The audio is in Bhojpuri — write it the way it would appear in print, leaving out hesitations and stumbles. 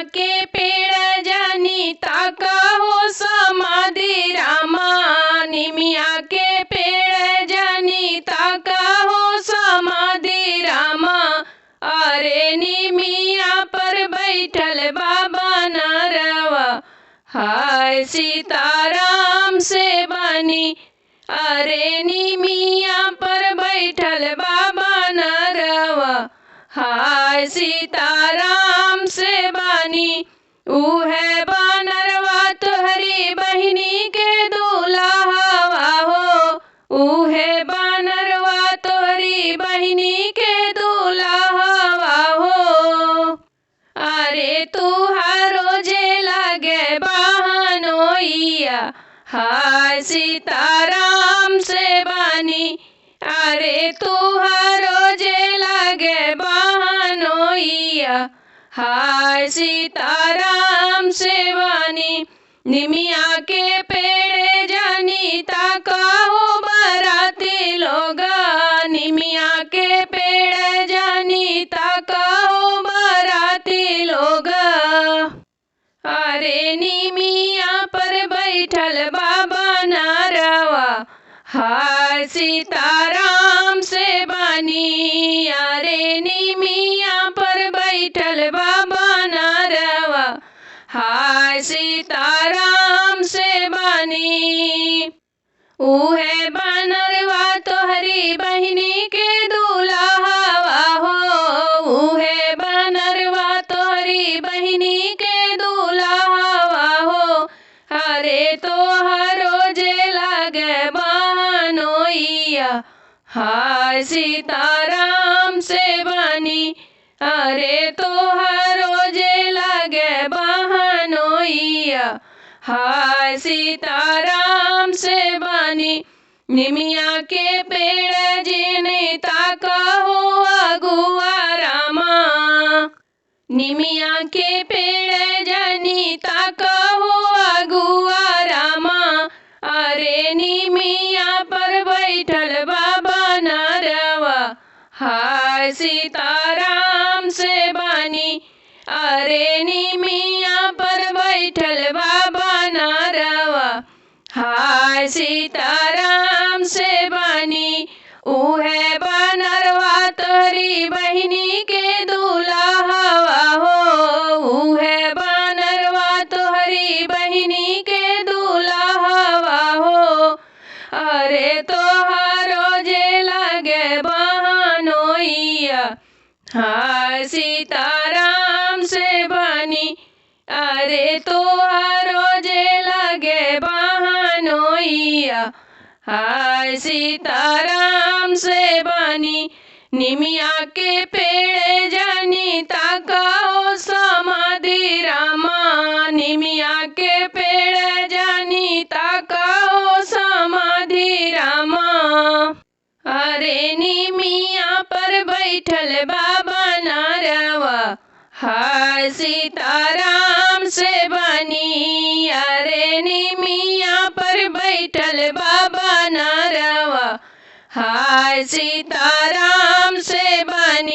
के पेड़ जानी ताका हो समाधि रामा। निमिया के पेड़ जानी ताका हो समाधि रामा। अरे निमिया पर बैठल बाबा नरवा, हाय सीताराम से बानी। अरे निमिया पर बैठल बाबा नरवा, हाय सीताराम से बानी। उहे बानरवा तोहरी बहिनी के दुल्हवा हो। उहे बानरवा तोहरी बहिनी के दुल्हवा हो। अरे तुहारो जे लागे बहनोइया, हाय सीताराम से बानी। अरे तुहारो जे लागे बहनोइया, हाय सीताराम से बानी। निमिया के पेड़ जानी ताका हो बराती लोग। निमिया के पेड़ जानी ताका हो बराती लोग। अरे निमिया पर बैठल बाबा नरवा, हाय सीताराम से बानी। अरे निमिया पर बैठल बाबा नरवा, हाय सीताराम से बानी। उहे बानरवा तोहरी बहिनी के दुल्हवा हो। उहे बानरवा तोहरी बहिनी के दुल्हवा हो। अरे तोहरो जे लागे बहनोइया, हाय सीताराम से बानी। अरे तोहरो जे लागे बहनोइया, हाय सीताराम से बानी। निमिया के पेड़ जिने ताका हो अगुआ रामा। निमिया के पेड़ जानी ताका हो अगुआ रामा। अरे निमिया पर बैठल बाबा नरवा, हाय सीताराम से बानी। अरे निमिया पर बैठल बाबा नरवा, हाय सीताराम से बानी। उहे बानरवा तोहरी बहिनी के दुल्हवा हो। उहे बानरवा तोहरी बहिनी के दुल्हवा हो। अरे तोहरो जे लागे बहनोइया, हाय सीताराम से बानी। अरे तोहरो जे लागे बहनोइया, हाय सीताराम से बानी। निमिया के पेड़ जानी ताका हो समाधि रामा। निमिया के पेड़ जानी ताका हो समाधि रामा। अरे निमिया पर बैठल बाबा नरवा, हाय सीताराम से बानी। अरे निमिया पर बैठल बाबा नरवा, हाय सीताराम से बानी।